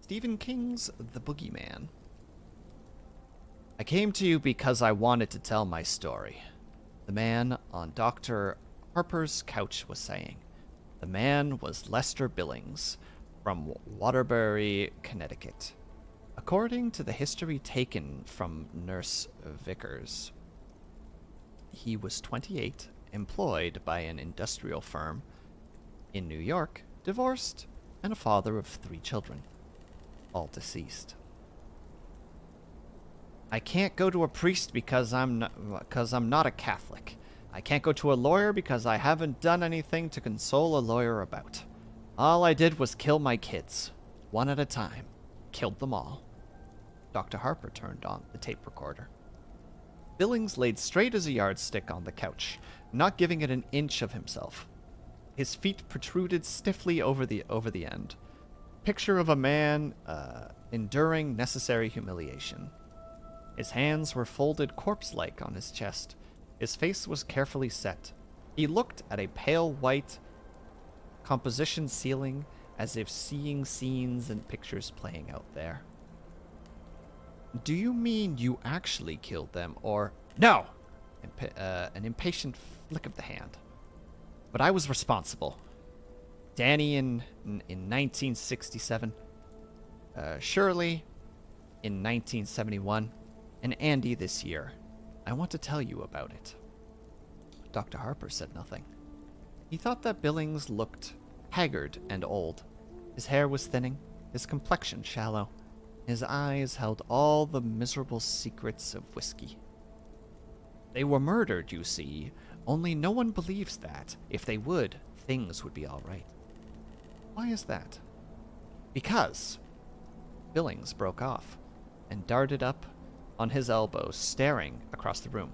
Stephen King's The Boogeyman. I came to you because I wanted to tell my story. The man on Dr. Harper's couch was saying. The man was Lester Billings from Waterbury, Connecticut. According to the history taken from Nurse Vickers, he was 28, employed by an industrial firm in New York, divorced, and a father of 3 children, all deceased. I can't go to a priest because I'm not a Catholic. I can't go to a lawyer because I haven't done anything to console a lawyer about. All I did was kill my kids, one at a time. Killed them all. Dr. Harper turned on the tape recorder. Billings laid straight as a yardstick on the couch, not giving it an inch of himself. His feet protruded stiffly over the end. Picture of a man enduring necessary humiliation. His hands were folded corpse-like on his chest. His face was carefully set. He looked at a pale white composition ceiling as if seeing scenes and pictures playing out there. Do you mean you actually killed them, or... No! An impatient flick of the hand. But I was responsible. Danny in 1967. Shirley in 1971. And Andy this year. I want to tell you about it. Dr. Harper said nothing. He thought that Billings looked haggard and old. His hair was thinning, his complexion shallow. His eyes held all the miserable secrets of whiskey. They were murdered, you see, only no one believes that. If they would, things would be all right. Why is that? Because Billings broke off and darted up on his elbow, staring across the room.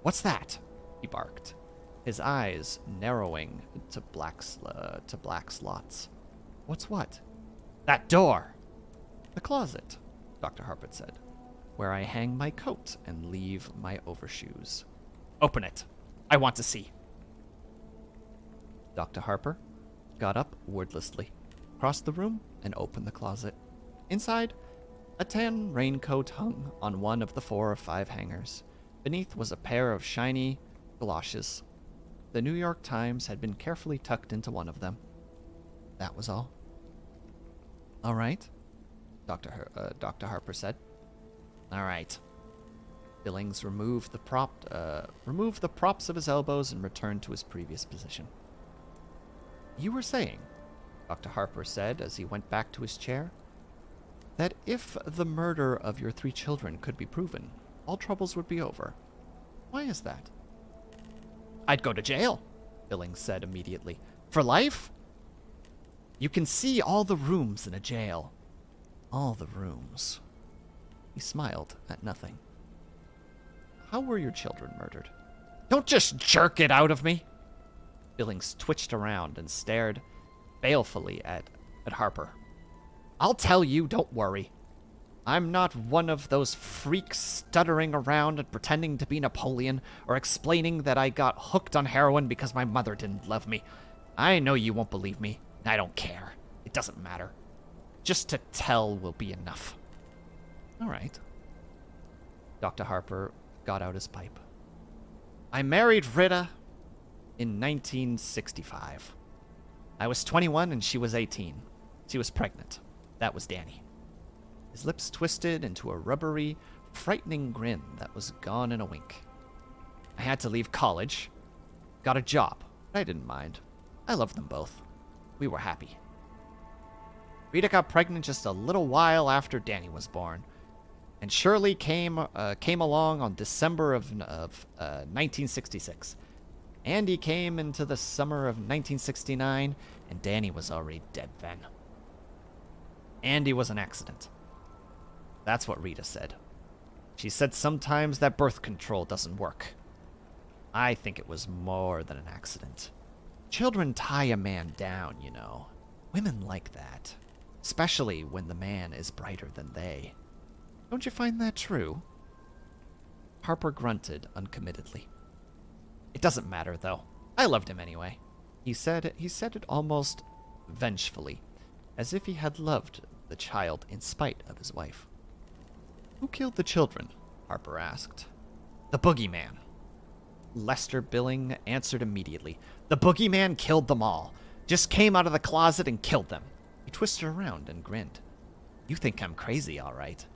What's that? He barked, his eyes narrowing to black slots. What's what? That door! The closet, Dr. Harper said, where I hang my coat and leave my overshoes. Open it. I want to see. Dr. Harper got up wordlessly, crossed the room, and opened the closet. Inside, a tan raincoat hung on one of the 4 or 5 hangers. Beneath was a pair of shiny galoshes. The New York Times had been carefully tucked into one of them. That was all. All right, Dr. Harper said. All right. Billings removed the props of his elbows and returned to his previous position. You were saying, Dr. Harper said as he went back to his chair, that if the murder of your 3 children could be proven, all troubles would be over. Why is that? I'd go to jail, Billings said immediately. For life? You can see all the rooms in a jail. All the rooms. He smiled at nothing. How were your children murdered? Don't just jerk it out of me. Billings twitched around and stared balefully at Harper. I'll tell you, don't worry. I'm not one of those freaks stuttering around and pretending to be Napoleon or explaining that I got hooked on heroin because my mother didn't love me. I know you won't believe me. I don't care. It doesn't matter. Just to tell will be enough. All right. Dr. Harper got out his pipe. I married Rita in 1965. I was 21 and she was 18. She was pregnant. That was Danny. His lips twisted into a rubbery, frightening grin that was gone in a wink. I had to leave college. Got a job. I didn't mind. I loved them both. We were happy. Rita got pregnant just a little while after Danny was born, and Shirley came along on December of 1966. Andy came into the summer of 1969, and Danny was already dead then. Andy was an accident. That's what Rita said. She said sometimes that birth control doesn't work. I think it was more than an accident. Children tie a man down, you know. Women like that. Especially when the man is brighter than they. Don't you find that true? Harper grunted uncommittedly. It doesn't matter, though. I loved him anyway. He said it almost vengefully, as if he had loved the child in spite of his wife. Who killed the children? Harper asked. The Boogeyman. Lester Billing answered immediately. The Boogeyman killed them all. Just came out of the closet and killed them. He twisted around and grinned. You think I'm crazy, all right.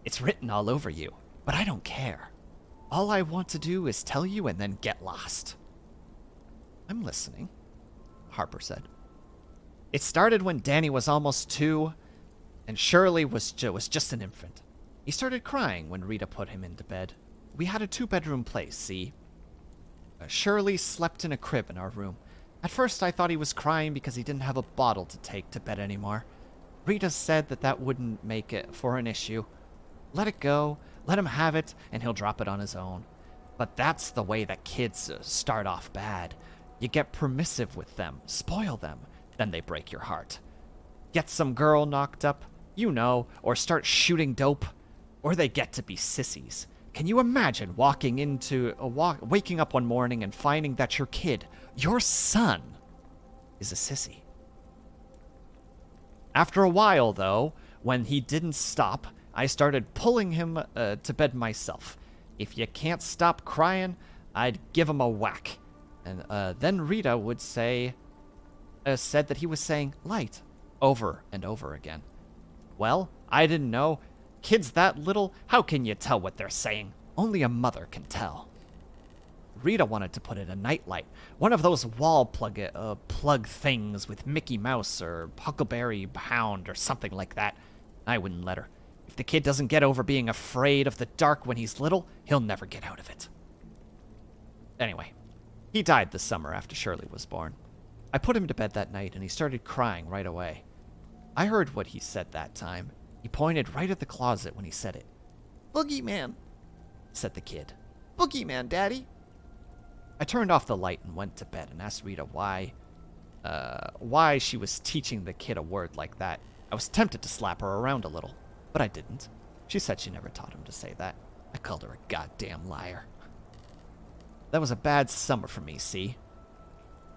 It's written all over you, but I don't care. All I want to do is tell you and then get lost. I'm listening, Harper said. It started when Danny was almost 2, and Shirley was just an infant. He started crying when Rita put him into bed. We had a 2-bedroom place, see? Shirley slept in a crib in our room. At first I thought he was crying because he didn't have a bottle to take to bed anymore. Rita said that wouldn't make it for an issue. Let it go, let him have it, and he'll drop it on his own. But that's the way that kids start off bad. You get permissive with them, spoil them, then they break your heart. Get some girl knocked up, you know, or start shooting dope, or they get to be sissies. Can you imagine waking up one morning and finding that your kid, your son, is a sissy? After a while, though, when he didn't stop, I started pulling him to bed myself. If you can't stop crying, I'd give him a whack. And then Rita would said that he was saying light over and over again. Well, I didn't know. Kids that little, how can you tell what they're saying? Only a mother can tell. Rita wanted to put in a nightlight, one of those wall plug things with Mickey Mouse or Huckleberry Hound or something like that. I wouldn't let her. If the kid doesn't get over being afraid of the dark when he's little, he'll never get out of it. Anyway, he died this summer after Shirley was born. I put him to bed that night and he started crying right away. I heard what he said that time. He pointed right at the closet when he said it. Boogeyman, said the kid. Boogeyman, Daddy. I turned off the light and went to bed and asked Rita why she was teaching the kid a word like that. I was tempted to slap her around a little, but I didn't. She said she never taught him to say that. I called her a goddamn liar. That was a bad summer for me, see?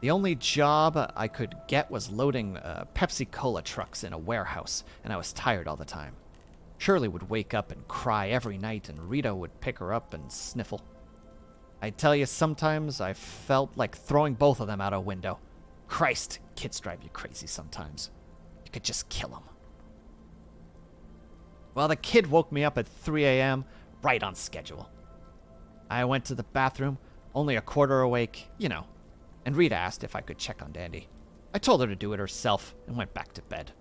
The only job I could get was loading Pepsi-Cola trucks in a warehouse, and I was tired all the time. Shirley would wake up and cry every night, and Rita would pick her up and sniffle. I tell you, sometimes I felt like throwing both of them out a window. Christ, kids drive you crazy sometimes. You could just kill them. Well, the kid woke me up at 3 a.m., right on schedule. I went to the bathroom, only a quarter awake, you know, and Rita asked if I could check on Dandy. I told her to do it herself and went back to bed.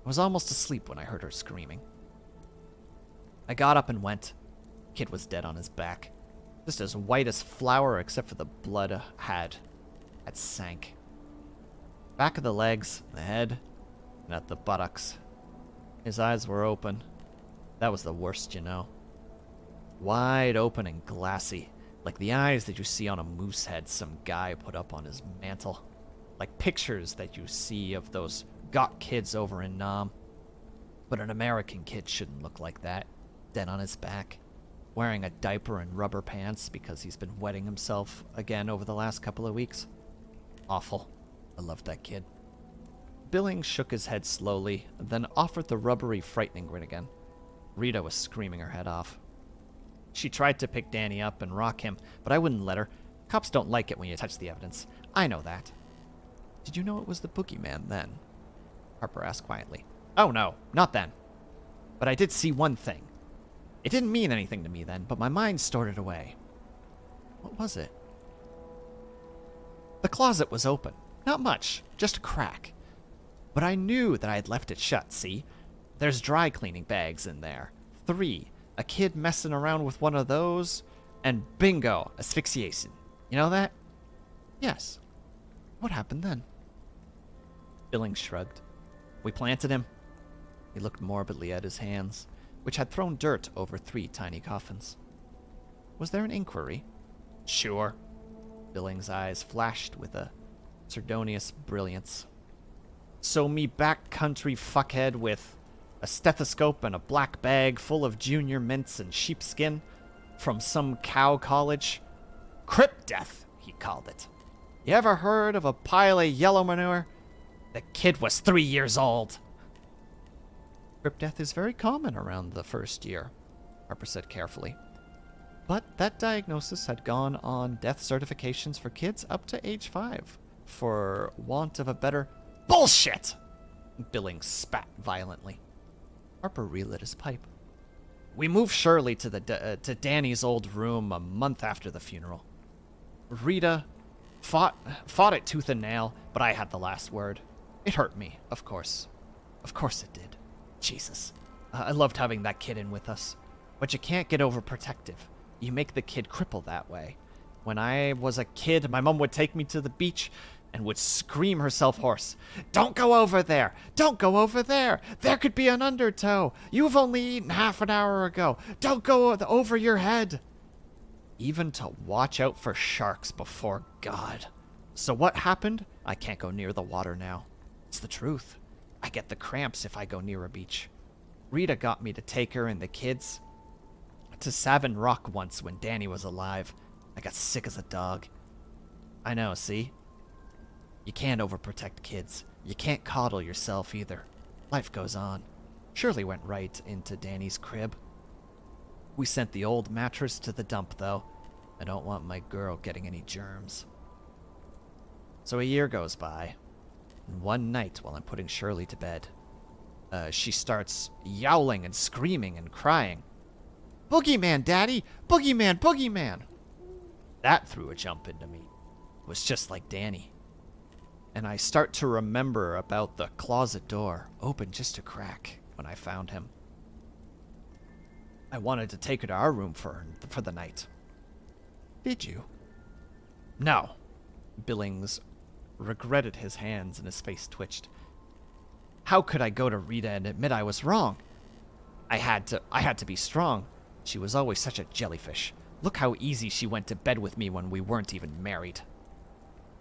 I was almost asleep when I heard her screaming. I got up and went. Kid was dead on his back. Just as white as flour except for the blood had sank. Back of the legs, the head, and at the buttocks. His eyes were open. That was the worst, you know. Wide open and glassy, like the eyes that you see on a moose head some guy put up on his mantle. Like pictures that you see of those gawk kids over in Nam. But an American kid shouldn't look like that, dead on his back, wearing a diaper and rubber pants because he's been wetting himself again over the last couple of weeks. Awful. I loved that kid. Billings shook his head slowly, then offered the rubbery, frightening grin again. Rita was screaming her head off. She tried to pick Danny up and rock him, but I wouldn't let her. Cops don't like it when you touch the evidence. I know that. Did you know it was the Boogeyman then? Harper asked quietly. Oh no, not then. But I did see one thing. It didn't mean anything to me then, but my mind stored it away. What was it? The closet was open. Not much, just a crack. But I knew that I had left it shut, see? There's dry cleaning bags in there. 3. A kid messing around with one of those. And bingo, asphyxiation. You know that? Yes. What happened then? Billings shrugged. We planted him. He looked morbidly at his hands, which had thrown dirt over 3 tiny coffins. Was there an inquiry? Sure. Billings' eyes flashed with a sardonious brilliance. So me backcountry fuckhead with a stethoscope and a black bag full of junior mints and sheepskin from some cow college? Crip death, he called it. You ever heard of a pile of yellow manure? The kid was 3 years old. Crypt death is very common around the first year, Harper said carefully. But that diagnosis had gone on death certifications for kids up to age 5, for want of a better... Bullshit! Billings spat violently. Harper relit his pipe. We moved Shirley to Danny's old room a month after the funeral. Rita fought it tooth and nail, but I had the last word. It hurt me, of course. Of course it did. Jesus. I loved having that kid in with us. But you can't get overprotective. You make the kid cripple that way. When I was a kid, my mom would take me to the beach and would scream herself hoarse. Don't go over there! Don't go over there! There could be an undertow! You've only eaten half an hour ago! Don't go over your head! Even to watch out for sharks before God. So what happened? I can't go near the water now. It's the truth. I get the cramps if I go near a beach. Rita got me to take her and the kids to Savin Rock once when Danny was alive. I got sick as a dog. I know, see? You can't overprotect kids. You can't coddle yourself either. Life goes on. Shirley went right into Danny's crib. We sent the old mattress to the dump, though. I don't want my girl getting any germs. So a year goes by, and one night while I'm putting Shirley to bed, she starts yowling and screaming and crying. Boogeyman, Daddy! Boogeyman, Boogeyman! That threw a jump into me. It was just like Danny. And I start to remember about the closet door, open just a crack, when I found him. I wanted to take her to our room for the night. Did you? No. Billings regretted his hands and his face twitched. How could I go to Rita and admit I was wrong? I had to be strong. She was always such a jellyfish. Look how easy she went to bed with me when we weren't even married.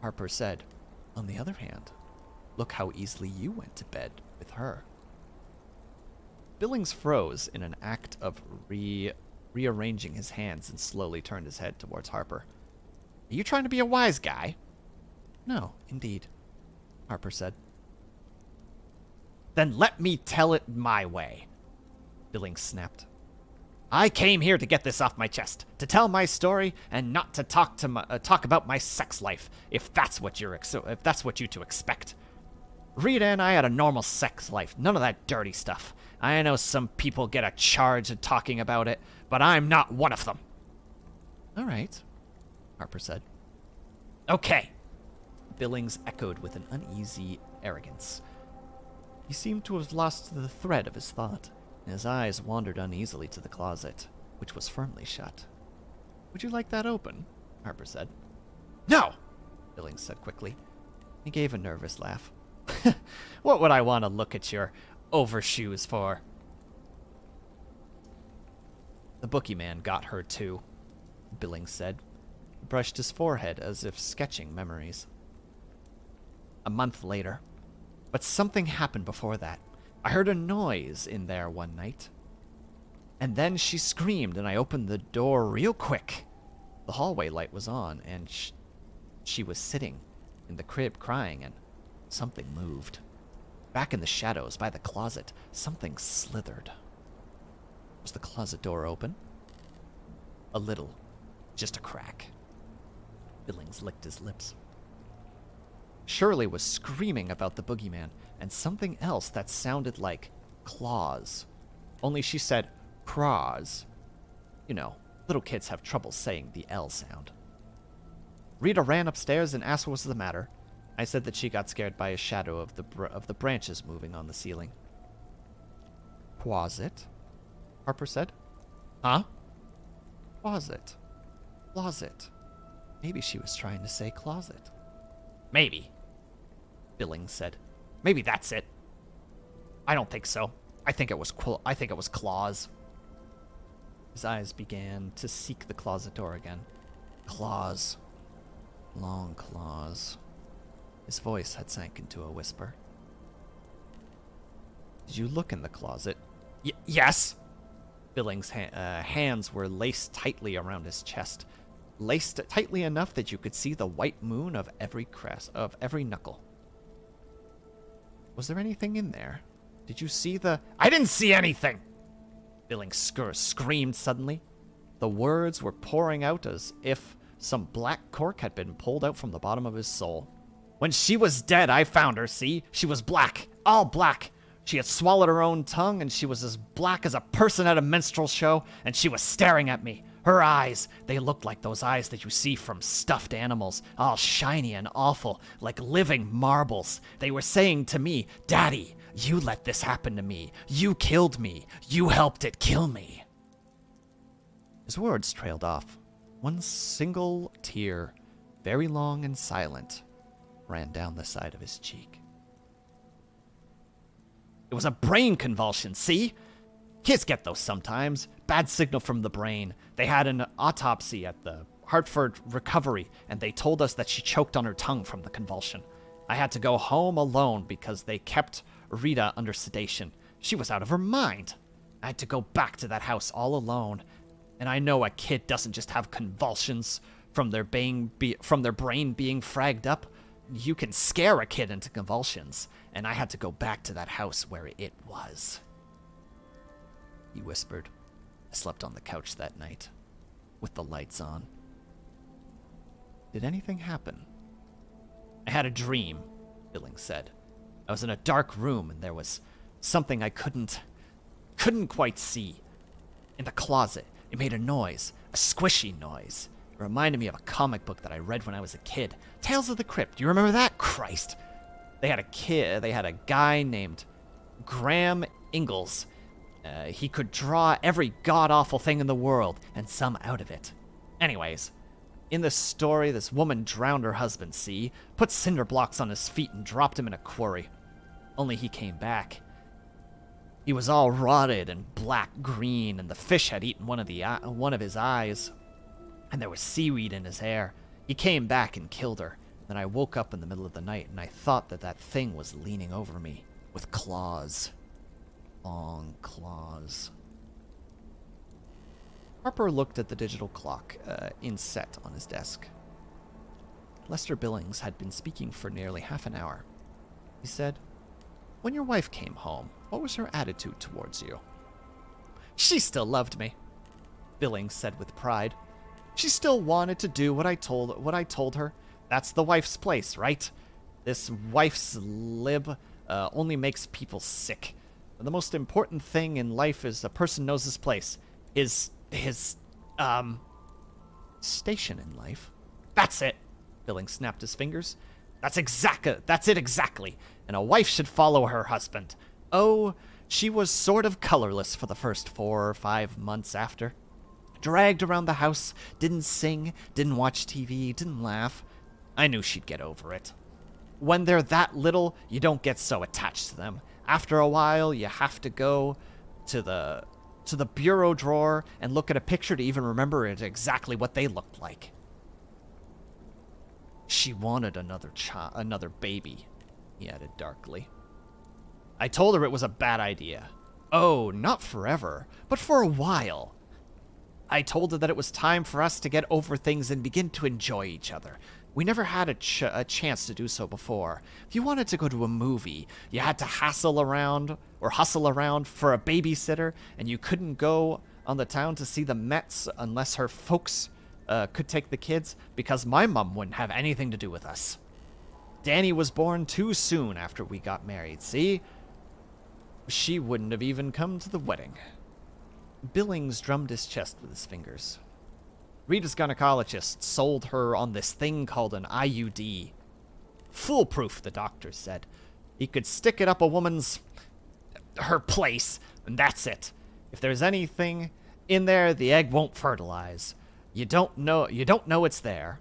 Harper said, on the other hand, look how easily you went to bed with her. Billings froze in an act of rearranging his hands and slowly turned his head towards Harper. Are you trying to be a wise guy? No, indeed, Harper said. Then let me tell it my way, Billings snapped. I came here to get this off my chest, to tell my story, and not to talk about my sex life, if that's what you to expect. Rita and I had a normal sex life, none of that dirty stuff. I know some people get a charge at talking about it, but I'm not one of them. All right, Harper said. Okay, Billings echoed with an uneasy arrogance. He seemed to have lost the thread of his thought. His eyes wandered uneasily to the closet, which was firmly shut. Would you like that open? Harper said. No! Billings said quickly. He gave a nervous laugh. What would I want to look at your overshoes for? The boogeyman got her too, Billings said. He brushed his forehead as if sketching memories. A month later. But something happened before that. I heard a noise in there one night. And then she screamed, and I opened the door real quick. The hallway light was on, and she was sitting in the crib crying, and something moved. Back in the shadows by the closet, something slithered. Was the closet door open? A little. Just a crack. Billings licked his lips. Shirley was screaming about the boogeyman and something else that sounded like claws. Only she said craws. You know, little kids have trouble saying the L sound. Rita ran upstairs and asked what was the matter. I said that she got scared by a shadow of the branches moving on the ceiling. Closet? Harper said. Huh? Closet. Closet. Maybe she was trying to say closet. Maybe, Billings said. Maybe that's it. I don't think so. I think it was claws. His eyes began to seek the closet door again. Claws. Long claws. His voice had sank into a whisper. Did you look in the closet? Yes. Billings' hands were laced tightly around his chest. Laced tightly enough that you could see the white moon of every knuckle. Was there anything in there? Did you see the... I didn't see anything! Billings screamed suddenly. The words were pouring out as if some black cork had been pulled out from the bottom of his soul. When she was dead, I found her, see? She was black. All black. She had swallowed her own tongue, and she was as black as a person at a minstrel show, and she was staring at me. Her eyes, they looked like those eyes that you see from stuffed animals, all shiny and awful, like living marbles. They were saying to me, Daddy, you let this happen to me. You killed me. You helped it kill me. His words trailed off. One single tear, very long and silent, ran down the side of his cheek. It was a brain convulsion, see? Kids get those sometimes. Bad signal from the brain. They had an autopsy at the Hartford Recovery, and they told us that she choked on her tongue from the convulsion. I had to go home alone because they kept Rita under sedation. She was out of her mind. I had to go back to that house all alone. And I know a kid doesn't just have convulsions from their brain being fragged up. You can scare a kid into convulsions, and I had to go back to that house where it was. He whispered. I slept on the couch that night, with the lights on. Did anything happen? I had a dream, Billings said. I was in a dark room, and there was something I couldn't quite see. In the closet, it made a noise, a squishy noise. It reminded me of a comic book that I read when I was a kid. Tales of the Crypt. Do you remember that? Christ. They had a guy named Graham Ingalls. He could draw every god-awful thing in the world, and some out of it. Anyways, in the story, this woman drowned her husband, see? Put cinder blocks on his feet and dropped him in a quarry. Only he came back. He was all rotted and black-green, and the fish had eaten one of his eyes. And there was seaweed in his hair. He came back and killed her. Then I woke up in the middle of the night, and I thought that thing was leaning over me with claws. Long claws. Harper looked at the digital clock inset on his desk. Lester Billings had been speaking for nearly half an hour. He said, When your wife came home, what was her attitude towards you? She still loved me, Billings said with pride. She still wanted to do what I told her. That's the wife's place, right? This wife's lib only makes people sick. The most important thing in life is a person knows his place. His station in life. That's it. Billings snapped his fingers. That's it exactly. And a wife should follow her husband. Oh, she was sort of colorless for the first 4 or 5 months after. Dragged around the house, didn't sing, didn't watch TV, didn't laugh. I knew she'd get over it. When they're that little, you don't get so attached to them. After a while, you have to go to the bureau drawer and look at a picture to even remember exactly what they looked like. She wanted another baby, he added darkly. I told her it was a bad idea. Oh, not forever, but for a while. I told her that it was time for us to get over things and begin to enjoy each other. We never had a chance to do so before. If you wanted to go to a movie, you had to hustle around for a babysitter, and you couldn't go on the town to see the Mets unless her folks could take the kids, because my mom wouldn't have anything to do with us. Danny was born too soon after we got married, see? She wouldn't have even come to the wedding. Billings drummed his chest with his fingers. Rita's gynecologist sold her on this thing called an IUD. Foolproof, the doctor said. He could stick it up a woman's... her place, and that's it. If there's anything in there, the egg won't fertilize. You don't know it's there.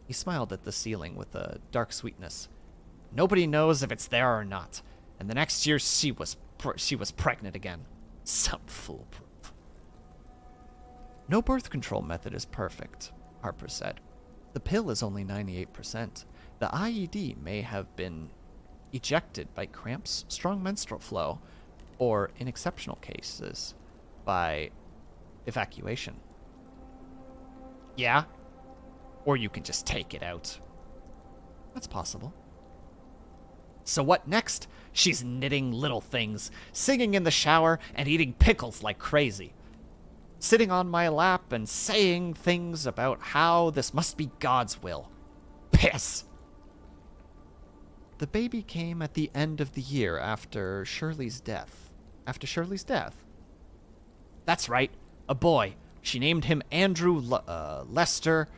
He smiled at the ceiling with a dark sweetness. Nobody knows if it's there or not. And the next year she was pregnant again. Some foolproof. No birth control method is perfect, Harper said. The pill is only 98%. The IED may have been ejected by cramps, strong menstrual flow, or, in exceptional cases, by evacuation. Yeah? Or you can just take it out. That's possible. So what next? She's knitting little things, singing in the shower, and eating pickles like crazy. Sitting on my lap and saying things about how this must be God's will. Piss! The baby came at the end of the year after Shirley's death. That's right, a boy. She named him Andrew Lester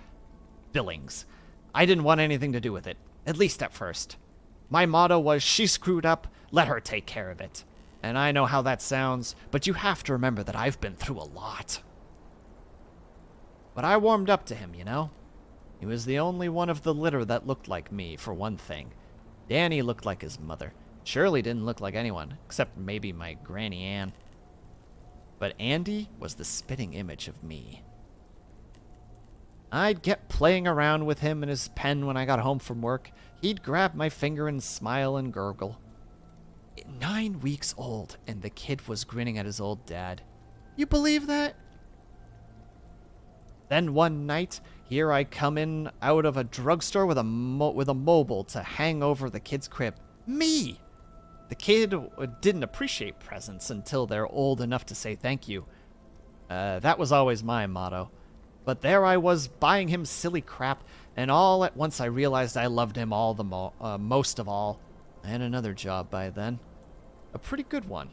Billings. I didn't want anything to do with it, at least at first. My motto was, she screwed up, let her take care of it. And I know how that sounds, but you have to remember that I've been through a lot. But I warmed up to him, you know? He was the only one of the litter that looked like me, for one thing. Danny looked like his mother. Shirley didn't look like anyone, except maybe my Granny Ann. But Andy was the spitting image of me. I'd get playing around with him and his pen when I got home from work. He'd grab my finger and smile and gurgle. 9 weeks old, and the kid was grinning at his old dad. You believe that? Then one night, here I come in out of a drugstore with a mobile to hang over the kid's crib. Me! The kid didn't appreciate presents until they're old enough to say thank you. That was always my motto. But there I was, buying him silly crap, and all at once I realized I loved him all the most of all. I had another job by then. A pretty good one.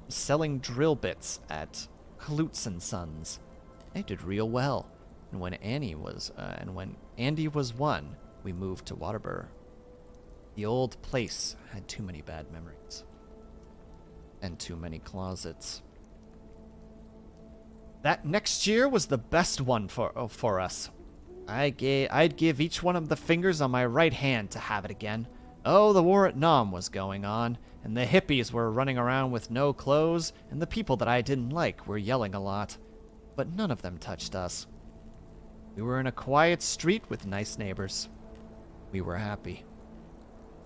Selling drill bits at Klutz & Sons. I did real well. And when Andy was one, we moved to Waterbury. The old place had too many bad memories. And too many closets. That next year was the best one for us. I'd give each one of the fingers on my right hand to have it again. Oh, the war at Nam was going on, and the hippies were running around with no clothes, and the people that I didn't like were yelling a lot. But none of them touched us. We were in a quiet street with nice neighbors. We were happy.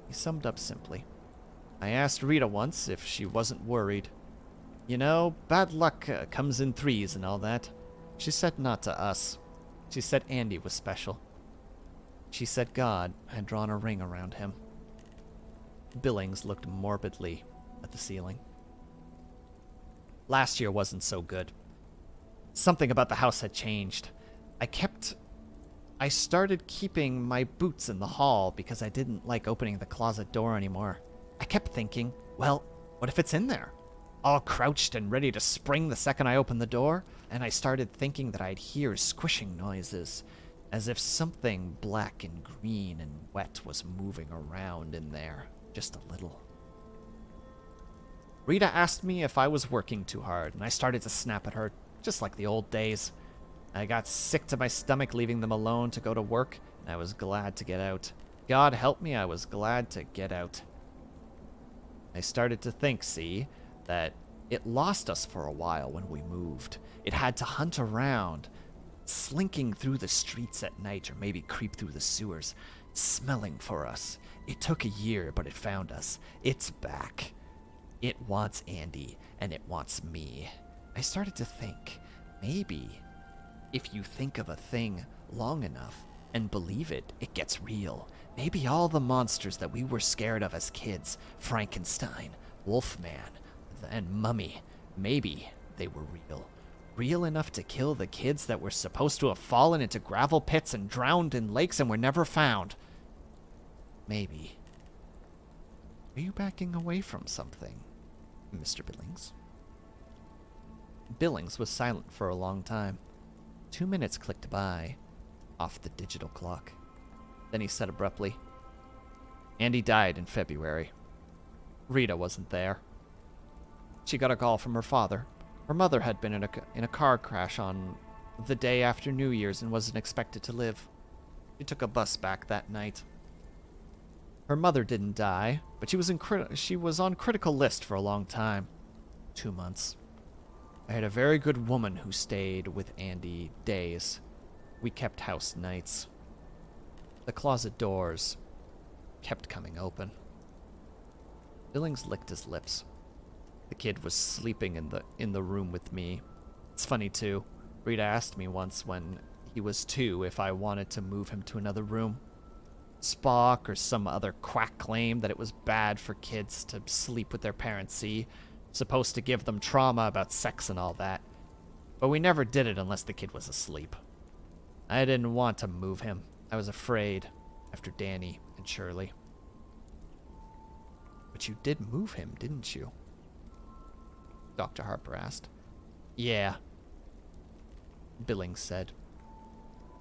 He summed up simply. I asked Rita once if she wasn't worried. You know, bad luck comes in threes and all that. She said not to us. She said Andy was special. She said God had drawn a ring around him. Billings looked morbidly at the ceiling. Last year wasn't so good. Something about the house had changed. I started keeping my boots in the hall because I didn't like opening the closet door anymore. I kept thinking, well, what if it's in there? All crouched and ready to spring the second I opened the door, and I started thinking that I'd hear squishing noises, as if something black and green and wet was moving around in there, just a little. Rita asked me if I was working too hard, and I started to snap at her, just like the old days. I got sick to my stomach leaving them alone to go to work, and I was glad to get out. God help me, I was glad to get out. I started to think, that it lost us for a while when we moved. It had to hunt around, slinking through the streets at night or maybe creep through the sewers, smelling for us. It took a year, but it found us. It's back. It wants Andy, and it wants me. I started to think, maybe if you think of a thing long enough and believe it, it gets real. Maybe all the monsters that we were scared of as kids, Frankenstein, Wolfman, and Mummy, maybe they were real. Real enough to kill the kids that were supposed to have fallen into gravel pits and drowned in lakes and were never found. Maybe. Are you backing away from something, Mr. Billings? Billings was silent for a long time. 2 minutes clicked by off the digital clock. Then he said abruptly, Andy died in February. Rita wasn't there. She got a call from her father. Her mother had been in a car crash on the day after New Year's and wasn't expected to live. She took a bus back that night. Her mother didn't die, but she was on critical list for a long time. 2 months. I had a very good woman who stayed with Andy days. We kept house nights. The closet doors kept coming open. Billings licked his lips. The kid was sleeping in the room with me. It's funny, too. Rita asked me once when he was 2 if I wanted to move him to another room. Spock or some other quack claimed that it was bad for kids to sleep with their parents, see? Supposed to give them trauma about sex and all that. But we never did it unless the kid was asleep. I didn't want to move him. I was afraid after Danny and Shirley. But you did move him, didn't you? Dr. Harper asked. Yeah, Billings said.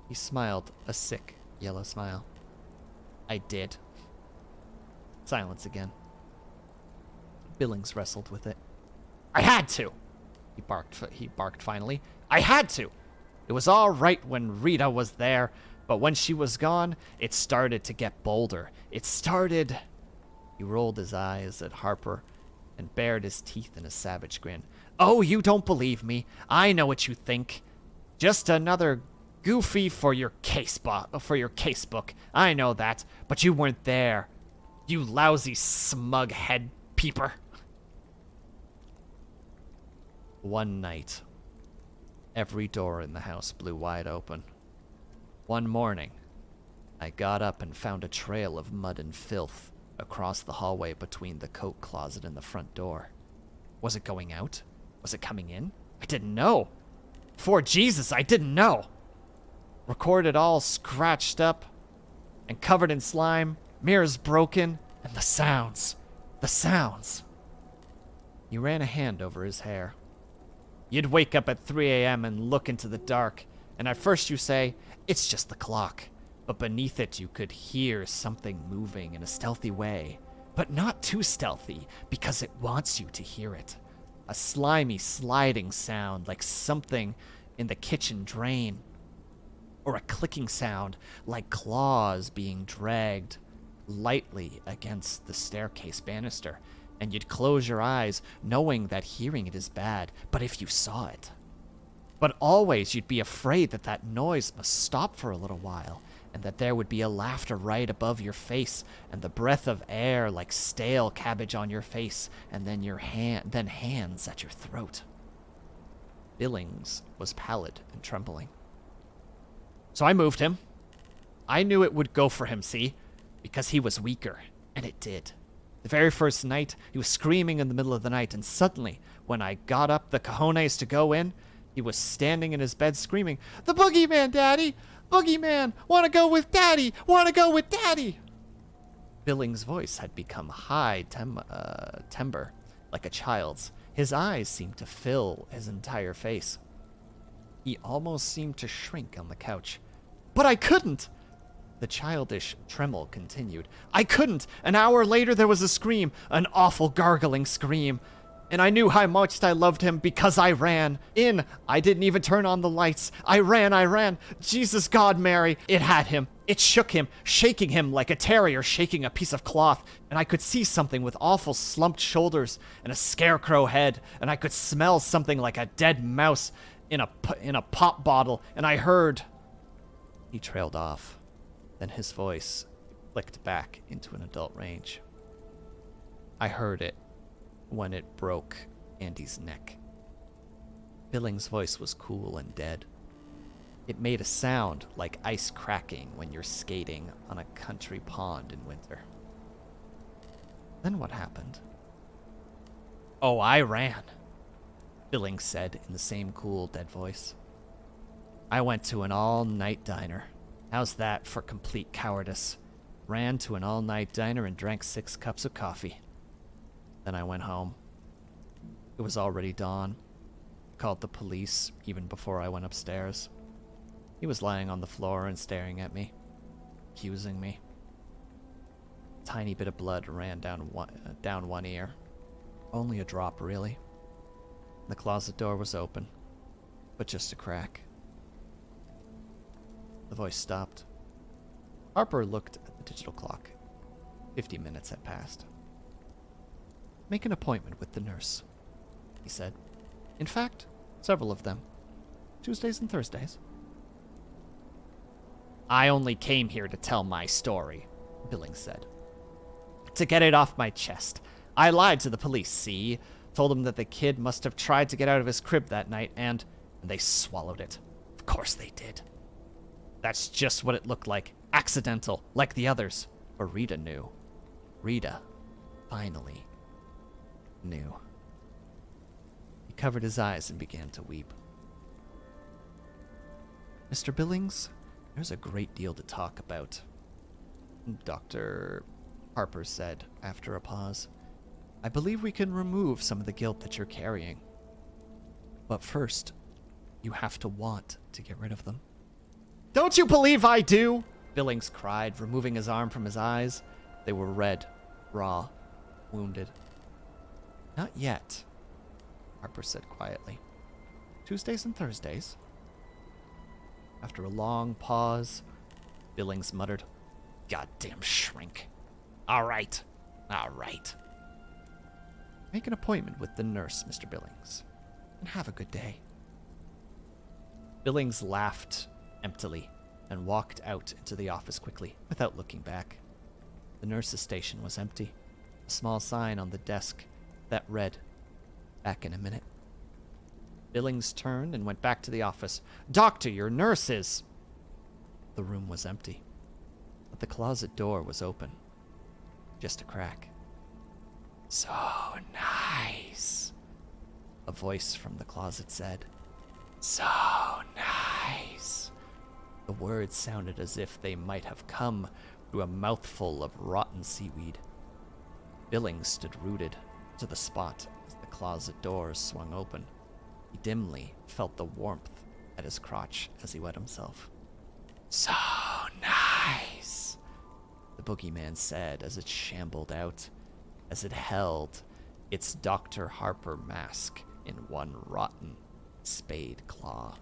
He smiled a sick, yellow smile. I did. Silence again. Billings wrestled with it. I had to! He barked finally. I had to! It was all right when Rita was there, but when she was gone, it started to get bolder. It started... He rolled his eyes at Harper and bared his teeth in a savage grin. Oh, you don't believe me. I know what you think. Just another goofy for your casebook. I know that, but you weren't there. You lousy smug head peeper. One night, every door in the house blew wide open. One morning, I got up and found a trail of mud and filth across the hallway between the coat closet and the front door. Was it going out? Was it coming in? I didn't know. For Jesus, I didn't know. Recorded all scratched up and covered in slime, mirrors broken, and the sounds. The sounds. He ran a hand over his hair. You'd wake up at 3 a.m. and look into the dark, and at first you say, it's just the clock. But beneath it you could hear something moving in a stealthy way. But not too stealthy, because it wants you to hear it. A slimy sliding sound like something in the kitchen drain. Or a clicking sound like claws being dragged lightly against the staircase banister. And you'd close your eyes knowing that hearing it is bad, but if you saw it. But always you'd be afraid that that noise must stop for a little while, and that there would be a laughter right above your face, and the breath of air like stale cabbage on your face, and then hands at your throat. Billings was pallid and trembling. So I moved him. I knew it would go for him, see? Because he was weaker, and it did. The very first night, he was screaming in the middle of the night, and suddenly, when I got up the cojones to go in, he was standing in his bed screaming, "The Boogeyman, Daddy! Boogeyman! Wanna go with Daddy! Wanna go with Daddy!" Billings' voice had become high timbre, like a child's. His eyes seemed to fill his entire face. He almost seemed to shrink on the couch. But I couldn't! The childish tremble continued. I couldn't! An hour later there was a scream, an awful gargling scream. And I knew how much I loved him because I ran in. I didn't even turn on the lights. I ran. Jesus God, Mary. It had him. It shook him, shaking him like a terrier shaking a piece of cloth. And I could see something with awful slumped shoulders and a scarecrow head. And I could smell something like a dead mouse in a pop bottle. And I heard... He trailed off. Then his voice clicked back into an adult range. I heard it when it broke Andy's neck. Billings' voice was cool and dead. It made a sound like ice cracking when you're skating on a country pond in winter. Then what happened? Oh, I ran, Billings said in the same cool, dead voice. I went to an all-night diner. How's that for complete cowardice? Ran to an all-night diner and drank 6 cups of coffee. Then I went home. It was already dawn. Called the police even before I went upstairs. He was lying on the floor and staring at me, accusing me. A tiny bit of blood ran down one ear. Only a drop, really. The closet door was open, but just a crack. The voice stopped. Harper looked at the digital clock. 50 minutes had passed. Make an appointment with the nurse, he said. In fact, several of them. Tuesdays and Thursdays. I only came here to tell my story, Billings said. To get it off my chest. I lied to the police, see? Told them that the kid must have tried to get out of his crib that night, and they swallowed it. Of course they did. That's just what it looked like. Accidental, like the others. Or Rita knew. Rita, finally, knew. He covered his eyes and began to weep. Mr. Billings, there's a great deal to talk about, Dr. Harper said after a pause. I believe we can remove some of the guilt that you're carrying. But first, you have to want to get rid of them. Don't you believe I do? Billings cried, removing his arm from his eyes. They were red, raw, wounded. Not yet, Harper said quietly. Tuesdays and Thursdays. After a long pause, Billings muttered, Goddamn shrink. All right. Make an appointment with the nurse, Mr. Billings, and have a good day. Billings laughed emptily and walked out into the office quickly, without looking back. The nurse's station was empty. A small sign on the desk that read, Back in a minute. Billings turned and went back to the office. Doctor, your nurse is... The room was empty, but the closet door was open. Just a crack. So nice, a voice from the closet said. So nice. The words sounded as if they might have come through a mouthful of rotten seaweed. Billings stood rooted to the spot as the closet doors swung open. He dimly felt the warmth at his crotch as he wet himself. So nice, the boogeyman said as it shambled out, as it held its Dr. Harper mask in one rotten spade claw.